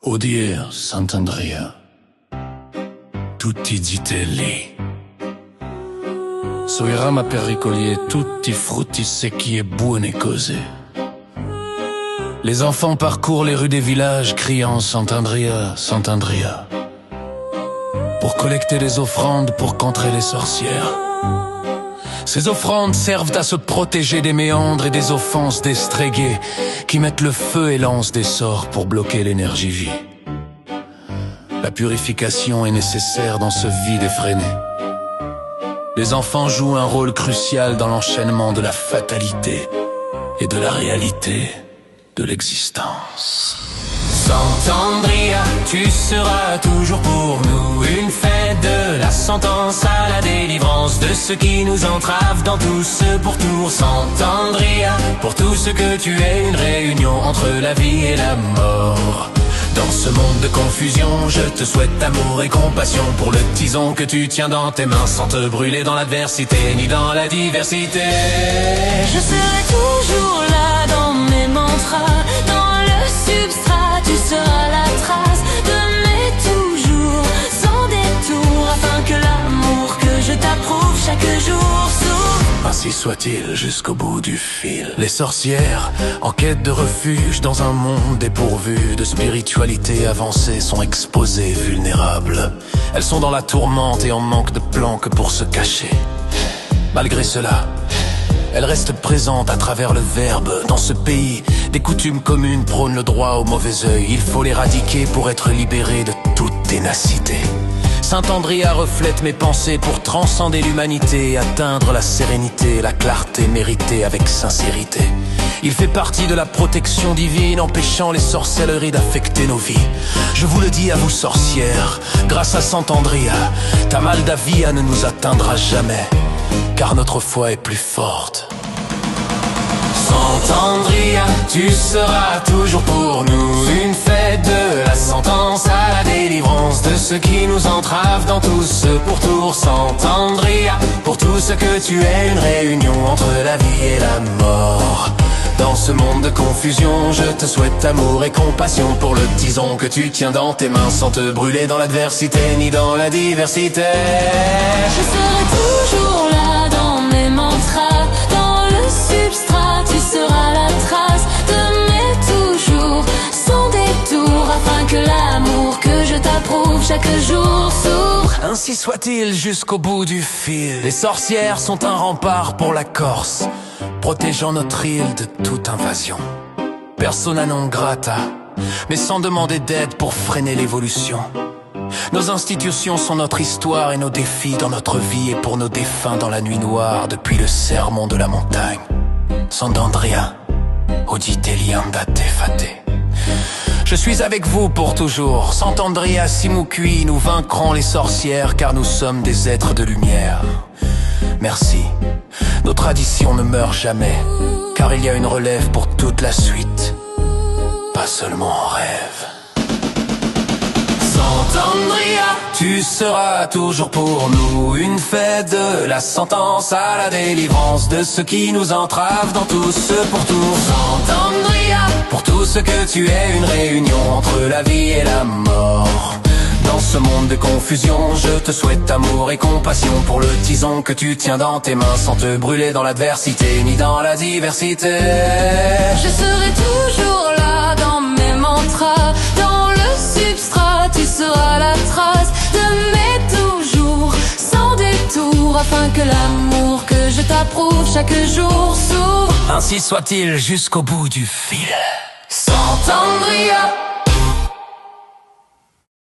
Odie Sant'Andrea, tutti zitelli. Sui rama pericolier, tutti frutti secchi e buone cose. Les enfants parcourent les rues des villages criant Sant'Andrea, Sant'Andrea, pour collecter des offrandes pour contrer les sorcières. Ces offrandes servent à se protéger des méandres et des offenses des strégués qui mettent le feu et lancent des sorts pour bloquer l'énergie vie. La purification est nécessaire dans ce vide effréné. Les enfants jouent un rôle crucial dans l'enchaînement de la fatalité et de la réalité de l'existence. Sant'Andrea, tu seras toujours pour nous une fête de la sentence à la délivrance de ceux qui nous entravent dans tout ce pourtour. Sant'Andrea, pour tout ce que tu es, une réunion entre la vie et la mort. Dans ce monde de confusion, je te souhaite amour et compassion pour le tison que tu tiens dans tes mains, sans te brûler dans l'adversité ni dans la diversité. Je serai toujours là dans mes mantras, dans le substrat, tu seras la trace de mes toujours, sans détour, afin que l'amour que je t'approuve chaque jour s'ouvre. Ainsi soit-il jusqu'au bout du fil. Les sorcières, en quête de refuge dans un monde dépourvu de spiritualité avancée, sont exposées, vulnérables. Elles sont dans la tourmente et en manque de planques pour se cacher. Malgré cela, elles restent présentes à travers le verbe. Dans ce pays, des coutumes communes prônent le droit au mauvais œil. Il faut l'éradiquer pour être libéré de toute ténacité. Sant'Andrea reflète mes pensées pour transcender l'humanité et atteindre la sérénité et la clarté méritée avec sincérité. Il fait partie de la protection divine, empêchant les sorcelleries d'affecter nos vies. Je vous le dis à vous sorcières, grâce à Sant'Andrea, ta Maldavia ne nous atteindra jamais, car notre foi est plus forte. Sant'Andrea, tu seras toujours pour nous une fête de la sentence à la délivrance de ceux qui nous entravent dans tout ce pourtour. Sant'Andrea, pour tout ce que tu es, une réunion entre la vie et la mort. Dans ce monde de confusion, je te souhaite amour et compassion pour le tison que tu tiens dans tes mains, sans te brûler dans l'adversité ni dans la diversité. Je serai toujours là dans mes mantras, dans le substrat, tu seras la trace de mes toujours, sans détour, afin que l'amour que je t'approuve chaque jour s'ouvre. Ainsi soit-il jusqu'au bout du fil. Les sorcières sont un rempart pour la Corse, protégeant notre île de toute invasion. Persona non grata, mais sans demander d'aide pour freiner l'évolution. Nos institutions sont notre histoire et nos défis dans notre vie, et pour nos défunts dans la nuit noire depuis le sermon de la montagne. Sant'Andrea, uditelli andate fate. Je suis avec vous pour toujours. Sant'Andrea Simukui, nous vaincrons les sorcières, car nous sommes des êtres de lumière. Merci. Nos traditions ne meurent jamais, car il y a une relève pour toute la suite, pas seulement en rêve. Sant'Andrea, tu seras toujours pour nous une fête de la sentence à la délivrance de ceux qui nous entravent dans tout ce pourtour. Sant'Andrea, pour tout ce que tu es, une réunion entre la vie et la mort. Dans ce monde de confusion, je te souhaite amour et compassion pour le tison que tu tiens dans tes mains, sans te brûler dans l'adversité ni dans la diversité. Je serai toujours là dans mes mantras, dans le substrat, tu seras la trace de mes toujours, sans détour, afin que l'amour que je t'approuve chaque jour s'ouvre. Ainsi soit-il jusqu'au bout du fil. Sant'Andrea.